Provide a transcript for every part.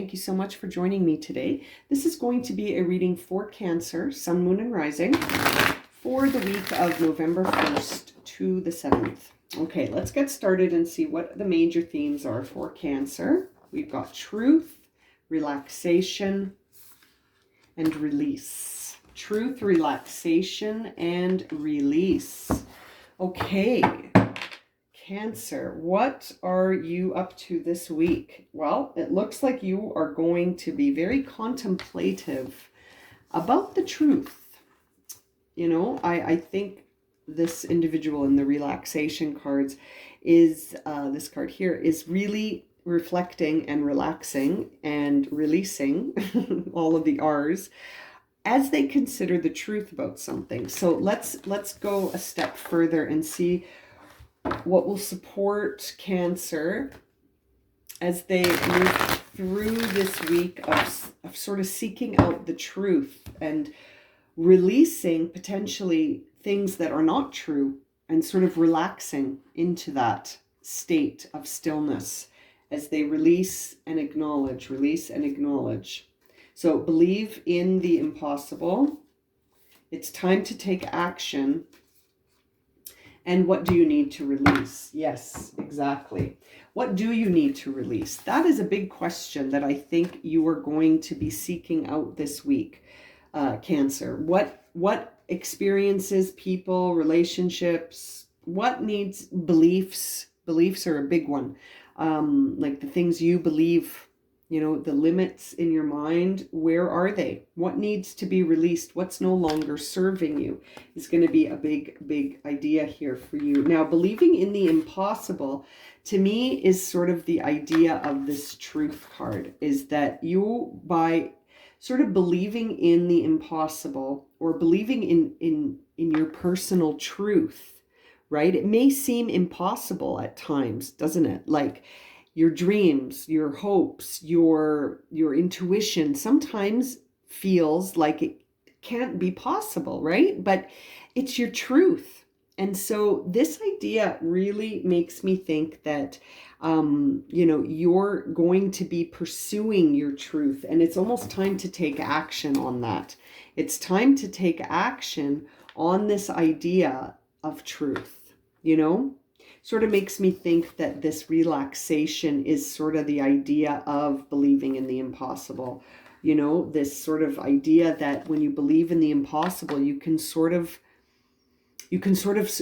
Thank you so much for joining me today. This is going to be a reading for Cancer, Sun, Moon, and Rising for the week of November 1st to the 7th. Okay, let's get started and see what the major themes are for Cancer. We've got truth, relaxation, and release. Truth, relaxation, and release. Okay, Cancer, what are you up to this week? Well, it looks like you are going to be very contemplative about the truth. You know, I think this individual in the relaxation cards is, this card here is really reflecting and relaxing and releasing all of the R's as they consider the truth about something. So let's go a step further and see what will support Cancer as they move through this week of sort of seeking out the truth and releasing potentially things that are not true and sort of relaxing into that state of stillness as they release and acknowledge, release and acknowledge. So believe in the impossible. It's time to take action. And what do you need to release? Yes, exactly. What do you need to release? That is a big question that I think you are going to be seeking out this week, Cancer. What experiences, people, relationships, what needs beliefs? Beliefs are a big one. Like the things you believe, you know, the limits in your mind, where are they? What needs to be released? What's no longer serving you is going to be a big idea here for you. Now, believing in the impossible, to me, is sort of the idea of this truth card, is that you, by sort of believing in the impossible or believing in your personal truth, right? It may seem impossible at times, doesn't it? Like, your dreams, your hopes, your intuition sometimes feels like it can't be possible, right? But it's your truth. And so this idea really makes me think that, you know, you're going to be pursuing your truth, and it's almost time to take action on that. It's time to take action on this idea of truth, you know? Sort of makes me think that this relaxation is sort of the idea of believing in the impossible. You know, this sort of idea that when you believe in the impossible, you can sort of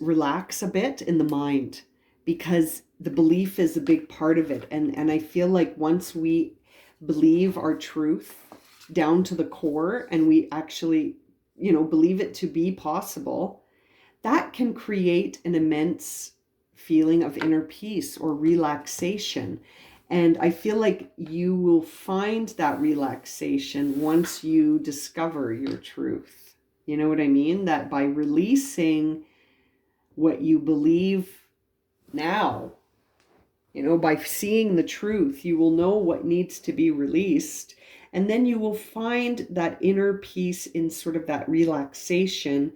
relax a bit in the mind, because the belief is a big part of it. And I feel like once we believe our truth down to the core and we actually, you know, believe it to be possible, that can create an immense feeling of inner peace or relaxation. And I feel like you will find that relaxation once you discover your truth. You know what I mean? That by releasing what you believe now, you know, by seeing the truth, you will know what needs to be released. And then you will find that inner peace in sort of that relaxation,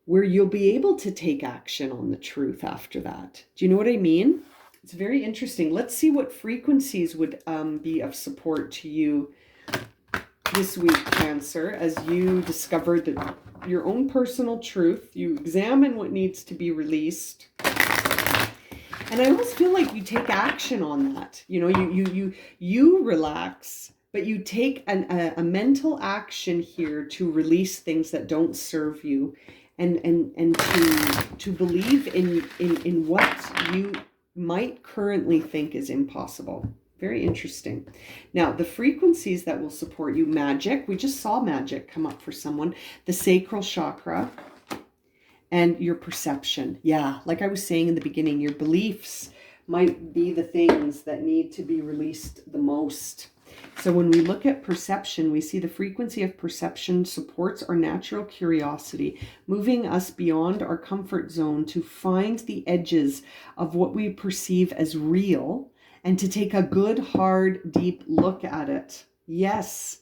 where you'll be able to take action on the truth after that. Do you know what I mean? It's very interesting. Let's see what frequencies would be of support to you this week, Cancer, as you discover your own personal truth. You examine what needs to be released. And I almost feel like you take action on that. You know, you relax, but you take a mental action here to release things that don't serve you. And to believe in what you might currently think is impossible. Very interesting. Now, the frequencies that will support you: magic. We just saw magic come up for someone. The sacral chakra and your perception. Yeah, like I was saying in the beginning, your beliefs might be the things that need to be released the most. So when we look at perception, we see the frequency of perception supports our natural curiosity, moving us beyond our comfort zone to find the edges of what we perceive as real and to take a good, hard, deep look at it. Yes,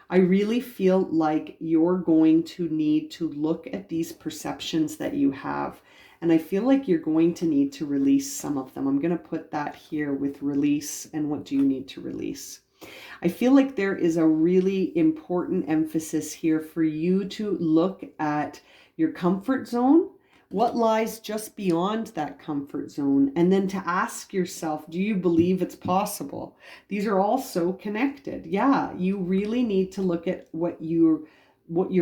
I really feel like you're going to need to look at these perceptions that you have. And I feel like you're going to need to release some of them. I'm going to put that here with release and what do you need to release. I feel like there is a really important emphasis here for you to look at your comfort zone, what lies just beyond that comfort zone, and then to ask yourself, do you believe it's possible? These are all so connected. Yeah, you really need to look at what your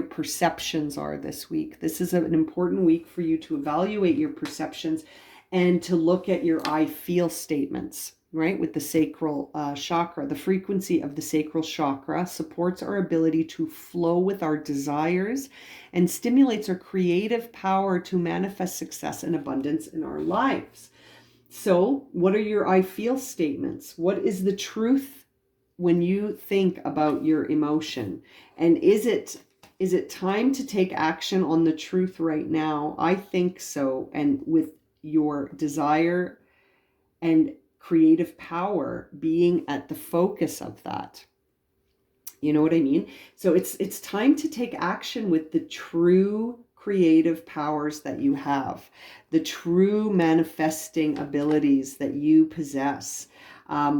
perceptions are this week. This is an important week for you to evaluate your perceptions and to look at your I feel statements, right? With the sacral chakra. The frequency of the sacral chakra supports our ability to flow with our desires and stimulates our creative power to manifest success and abundance in our lives. So, what are your I feel statements? What is the truth when you think about your emotion? And is it time to take action on the truth right now? I think so. And with your desire and creative power being at the focus of that. You know what I mean? So it's time to take action with the true creative powers that you have, the true manifesting abilities that you possess,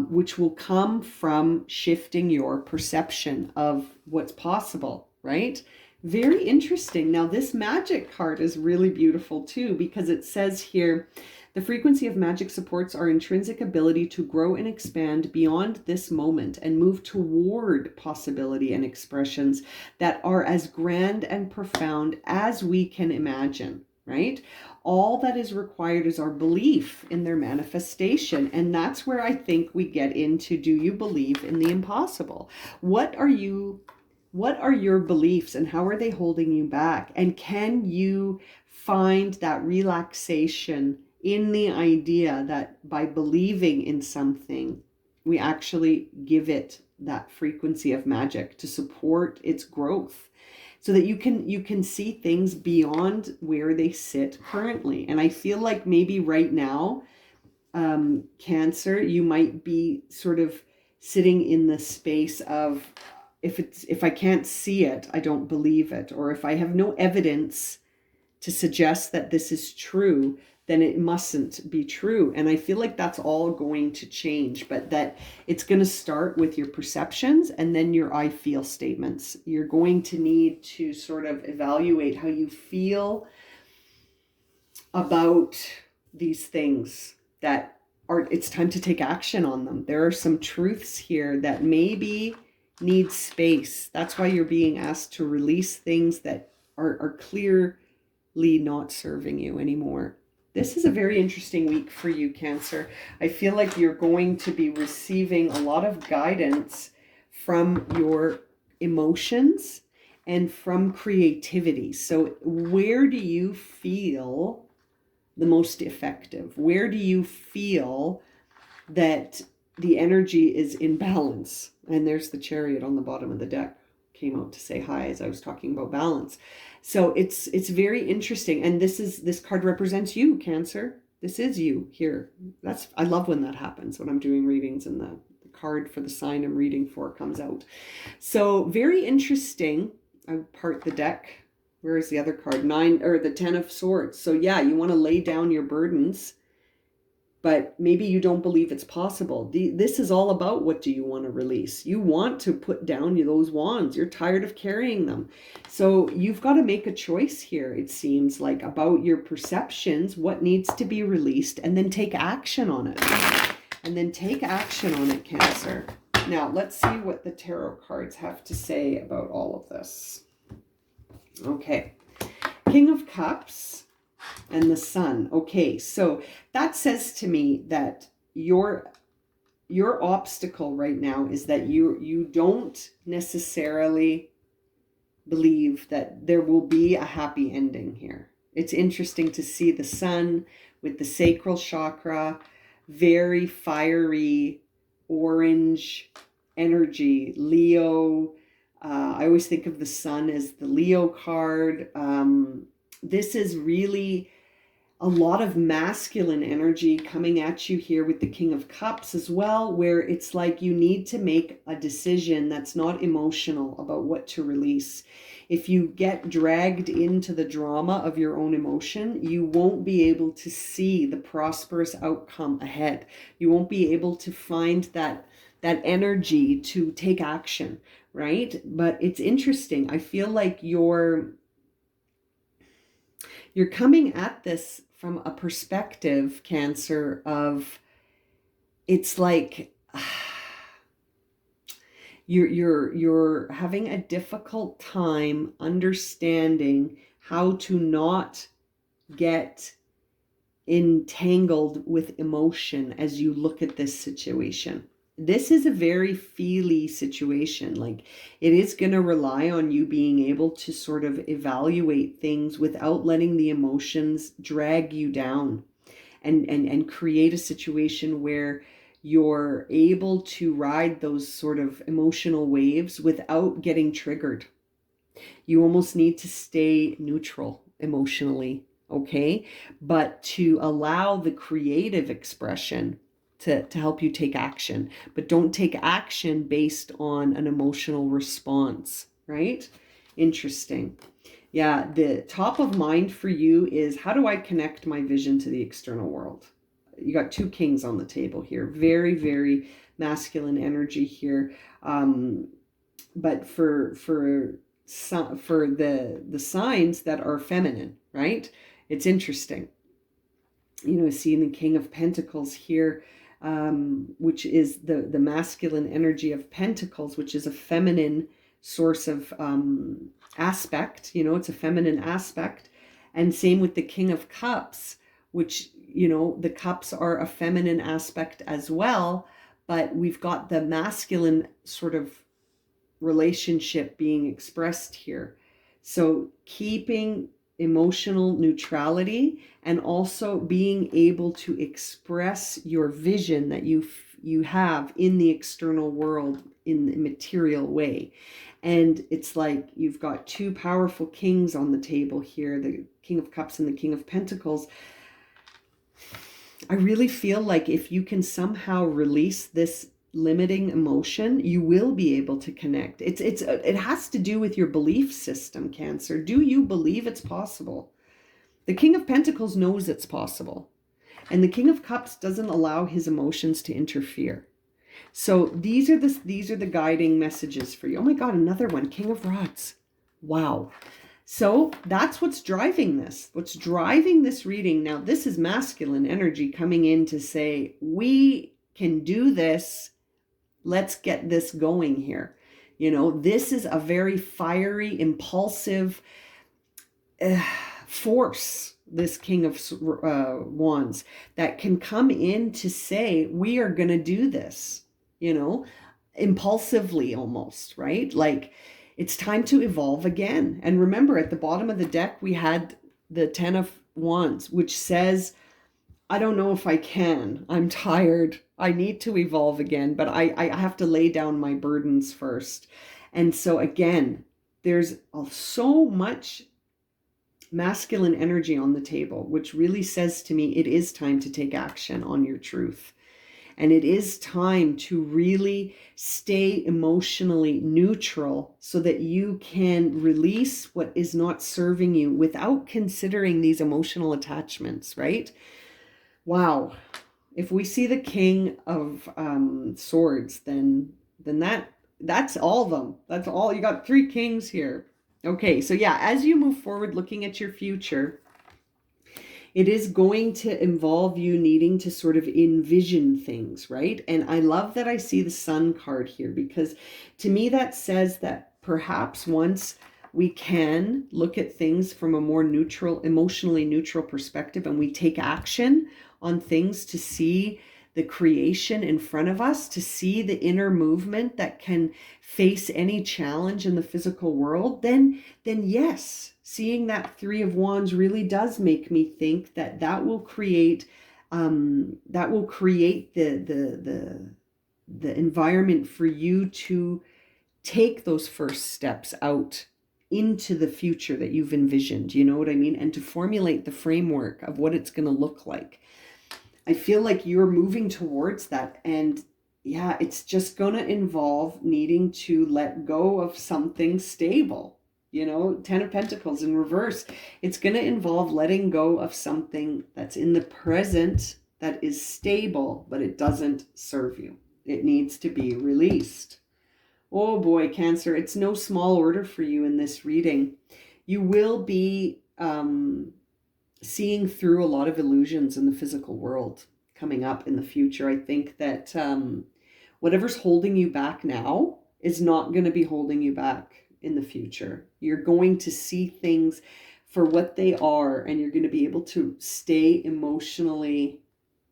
which will come from shifting your perception of what's possible, right? Very interesting. Now, this magic card is really beautiful too, because it says here, the frequency of magic supports our intrinsic ability to grow and expand beyond this moment and move toward possibility and expressions that are as grand and profound as we can imagine, right? All that is required is our belief in their manifestation. And that's where I think we get into, do you believe in the impossible? What are your beliefs and how are they holding you back? And can you find that relaxation in the idea that by believing in something, we actually give it that frequency of magic to support its growth, so that you can see things beyond where they sit currently. And I feel like maybe right now, Cancer, you might be sort of sitting in the space of, if I can't see it, I don't believe it, or if I have no evidence to suggest that this is true, then it mustn't be true. And I feel like that's all going to change, but that it's going to start with your perceptions and then your I feel statements. You're going to need to sort of evaluate how you feel about these things that are, it's time to take action on them. There are some truths here that maybe need space. That's why you're being asked to release things that are clearly not serving you anymore. This is a very interesting week for you, Cancer. I feel like you're going to be receiving a lot of guidance from your emotions and from creativity. So where do you feel the most effective? Where do you feel that the energy is in balance? And there's the Chariot on the bottom of the deck. Came out to say hi as I was talking about balance. So it's very interesting. And this card represents you, Cancer. This is you here. I love when that happens, when I'm doing readings and the card for the sign I'm reading for comes out. So very interesting. I part the deck. Where is the other card? The 10 of Swords. So yeah, you want to lay down your burdens, but maybe you don't believe it's possible. This is all about, what do you want to release? You want to put down those wands. You're tired of carrying them. So you've got to make a choice here, it seems like, about your perceptions, what needs to be released, and then take action on it. Cancer. Now, let's see what the tarot cards have to say about all of this. Okay. King of Cups and the Sun. Okay, so that says to me that your obstacle right now is that you don't necessarily believe that there will be a happy ending here. It's interesting to see the Sun with the sacral chakra, very fiery orange energy, Leo. I always think of the Sun as the Leo card. This is really a lot of masculine energy coming at you here with the King of Cups as well, where it's like you need to make a decision that's not emotional about what to release. If you get dragged into the drama of your own emotion, you won't be able to see the prosperous outcome ahead. You won't be able to find that that energy to take action, right? But it's interesting. I feel like you're coming at this from a perspective, Cancer, of it's like you're having a difficult time understanding how to not get entangled with emotion as you look at this situation. This is a very feely situation. Like, it is going to rely on you being able to sort of evaluate things without letting the emotions drag you down, and create a situation where you're able to ride those sort of emotional waves without getting triggered. You almost need to stay neutral emotionally, okay? But to allow the creative expression to help you take action. But don't take action based on an emotional response, right? Interesting. Yeah, the top of mind for you is, how do I connect my vision to the external world? You got two kings on the table here. Very, very masculine energy here. But for the signs that are feminine, right? It's interesting. Seeing the King of Pentacles here, which is the masculine energy of Pentacles, which is a feminine source of aspect. It's a feminine aspect. And same with the King of Cups, which, the cups are a feminine aspect as well. But we've got the masculine sort of relationship being expressed here. So keeping emotional neutrality and also being able to express your vision that you have in the external world in the material way. And it's like you've got two powerful kings on the table here, the King of Cups and the King of Pentacles. I really feel like if you can somehow release this limiting emotion, you will be able to connect. It has to do with your belief system, Cancer. Do you believe it's possible? The King of Pentacles knows it's possible, and the King of Cups doesn't allow his emotions to interfere. So these are the guiding messages for you. Oh my God, another one, King of Rods. Wow. So that's what's driving this. What's driving this reading. Now, this is masculine energy coming in to say, we can do this. Let's get this going here. This is a very fiery, impulsive force, this King of Wands, that can come in to say, we are going to do this, impulsively almost, right? Like, it's time to evolve again. And remember, at the bottom of the deck, we had the 10 of Wands, which says, I don't know if I can. I'm tired. I need to evolve again, but I have to lay down my burdens first. And so again, there's so much masculine energy on the table, which really says to me, it is time to take action on your truth. And it is time to really stay emotionally neutral so that you can release what is not serving you without considering these emotional attachments, right? Wow. If we see the King of Swords, then that's all of them. That's all. You got three kings here. Okay, so yeah, as you move forward looking at your future, it is going to involve you needing to sort of envision things, right? And I love that I see the Sun card here, because to me that says that perhaps once we can look at things from a more neutral, emotionally neutral perspective, and we take action on things to see the creation in front of us, to see the inner movement that can face any challenge in the physical world, then yes, seeing that Three of Wands really does make me think that will create the environment for you to take those first steps out into the future that you've envisioned, you know what I mean? And to formulate the framework of what it's going to look like. I feel like you're moving towards that. And yeah, it's just going to involve needing to let go of something stable. 10 of Pentacles in reverse. It's going to involve letting go of something that's in the present that is stable, but it doesn't serve you. It needs to be released. Oh boy, Cancer, it's no small order for you in this reading. You will be seeing through a lot of illusions in the physical world coming up in the future. I think that whatever's holding you back now is not going to be holding you back in the future. You're going to see things for what they are, and you're going to be able to stay emotionally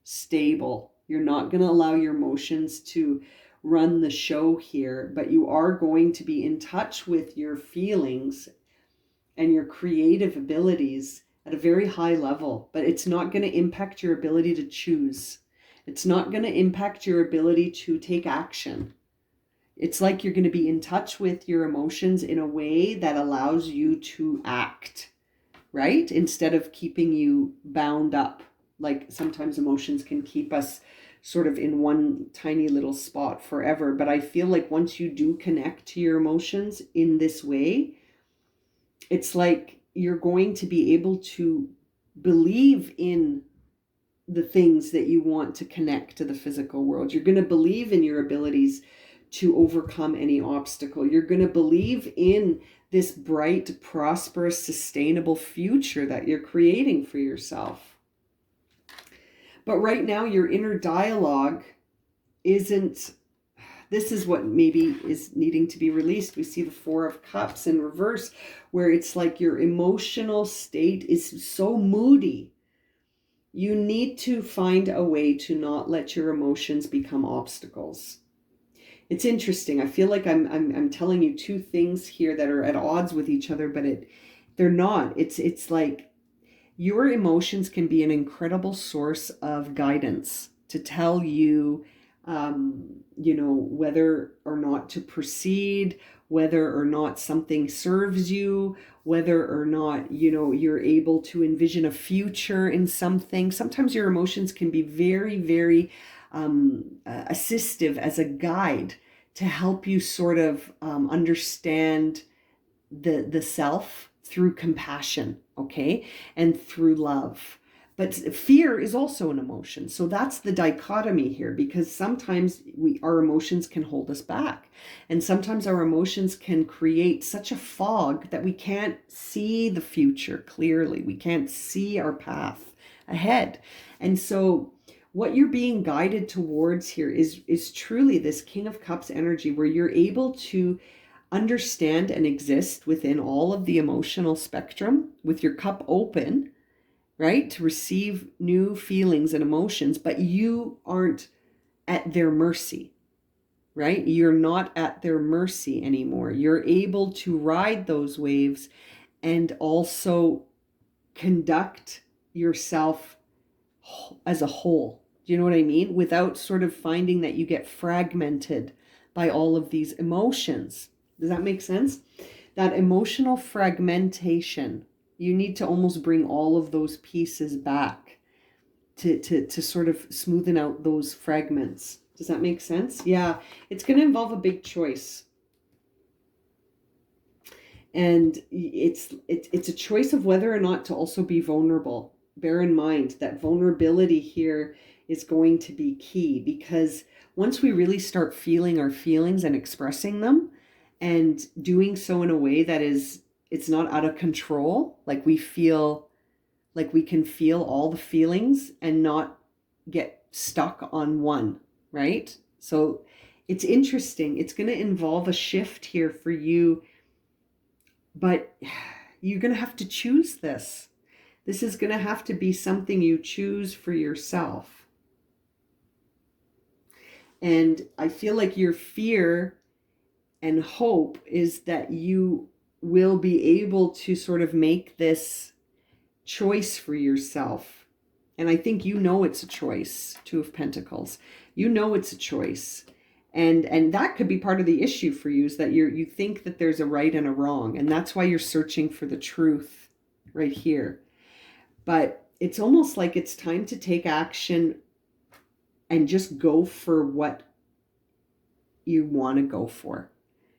stable. You're not going to allow your emotions to run the show here, but you are going to be in touch with your feelings and your creative abilities at a very high level, but it's not going to impact your ability to choose. It's not going to impact your ability to take action. It's like you're going to be in touch with your emotions in a way that allows you to act, right? Instead of keeping you bound up. Like sometimes emotions can keep us sort of in one tiny little spot forever. But I feel like once you do connect to your emotions in this way, it's like you're going to be able to believe in the things that you want to connect to the physical world. You're going to believe in your abilities to overcome any obstacle. You're going to believe in this bright, prosperous, sustainable future that you're creating for yourself. But right now, your inner dialogue isn't, this is what maybe is needing to be released. We see the Four of Cups in reverse, where it's like your emotional state is so moody. You need to find a way to not let your emotions become obstacles. It's interesting. I feel like I'm telling you two things here that are at odds with each other, but they're not. It's like your emotions can be an incredible source of guidance to tell you, whether or not to proceed, whether or not something serves you, whether or not, you're able to envision a future in something. Sometimes your emotions can be very, very assistive as a guide to help you sort of understand the self through compassion, okay, and through love. But fear is also an emotion. So that's the dichotomy here, because sometimes our emotions can hold us back. And sometimes our emotions can create such a fog that we can't see the future clearly. We can't see our path ahead. And so what you're being guided towards here is truly this King of Cups energy, where you're able to understand and exist within all of the emotional spectrum with your cup open, right? To receive new feelings and emotions, but you aren't at their mercy, right? You're not at their mercy anymore. You're able to ride those waves and also conduct yourself as a whole. Do you know what I mean? Without sort of finding that you get fragmented by all of these emotions. Does that make sense? That emotional fragmentation, you need to almost bring all of those pieces back to sort of smoothen out those fragments. Does that make sense? Yeah, it's going to involve a big choice. And it's a choice of whether or not to also be vulnerable. Bear in mind that vulnerability here is going to be key, because once we really start feeling our feelings and expressing them and doing so in a way that it's not out of control, like we feel like we can feel all the feelings and not get stuck on one, right? So it's interesting. It's going to involve a shift here for you, but you're going to have to choose this. This is going to have to be something you choose for yourself. And I feel like your fear and hope is that you will be able to sort of make this choice for yourself. And I think it's a choice. Two of Pentacles. It's a choice. And that could be part of the issue for you, is that you think that there's a right and a wrong. And that's why you're searching for the truth right here. But it's almost like it's time to take action and just go for what you want to go for.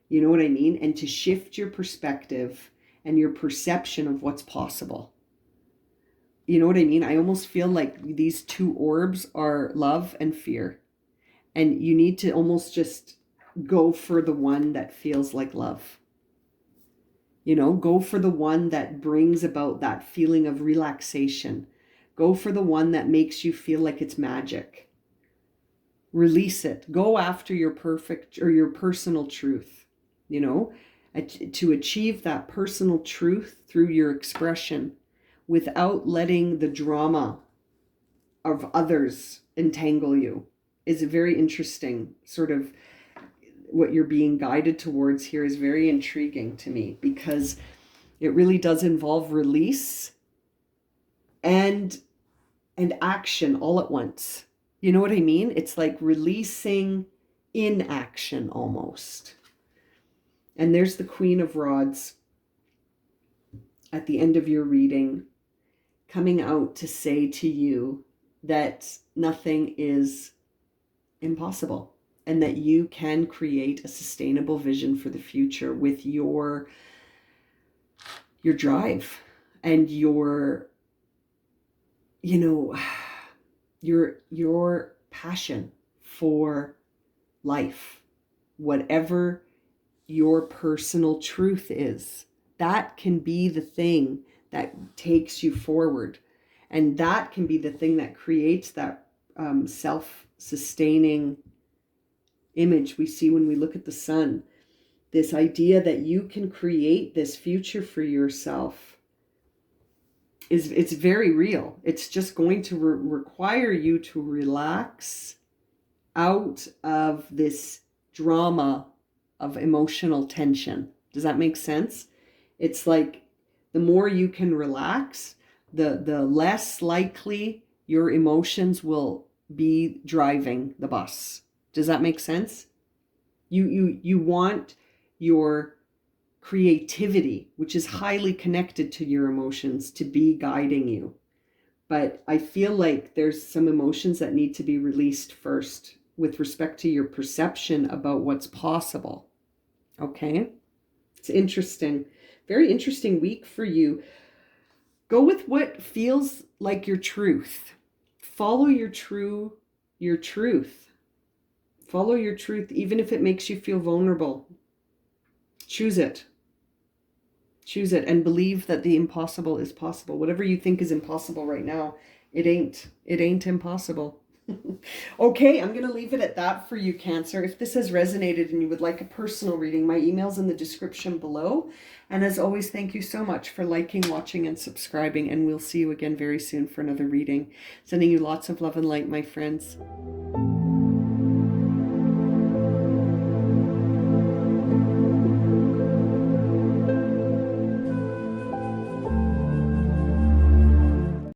You know what I mean? And to shift your perspective and your perception of what's possible. You know what I mean? I almost feel like these two orbs are love and fear. And you need to almost just go for the one that feels like love. You know, go for the one that brings about that feeling of relaxation. Go for the one that makes you feel like it's magic. Release it. Go after your perfect or your personal truth, you know, to achieve that personal truth through your expression without letting the drama of others entangle you is a very interesting sort of what you're being guided towards here is very intriguing to me, because it really does involve release and action all at once. You know what I mean? It's like releasing in action almost. And there's the Queen of Rods at the end of your reading, coming out to say to you that nothing is impossible and that you can create a sustainable vision for the future with your drive and your, you know, your passion for life. Whatever your personal truth is, that can be the thing that takes you forward. And that can be the thing that creates that self-sustaining image we see when we look at the sun. This idea that you can create this future for yourself it's very real. It's just going to require you to relax out of this drama of emotional tension. Does that make sense? It's like the more you can relax, the less likely your emotions will be driving the bus. Does that make sense? You want your creativity, which is highly connected to your emotions, to be guiding you. But I feel like there's some emotions that need to be released first with respect to your perception about what's possible. Okay? It's interesting. Very interesting week for you. Go with what feels like your truth. Follow your truth. Follow your truth, even if it makes you feel vulnerable. Choose it. Choose it and believe that the impossible is possible. Whatever you think is impossible right now, it ain't impossible. Okay, I'm going to leave it at that for you, Cancer. If this has resonated and you would like a personal reading, my email's in the description below. And as always, thank you so much for liking, watching, and subscribing. And we'll see you again very soon for another reading. Sending you lots of love and light, my friends.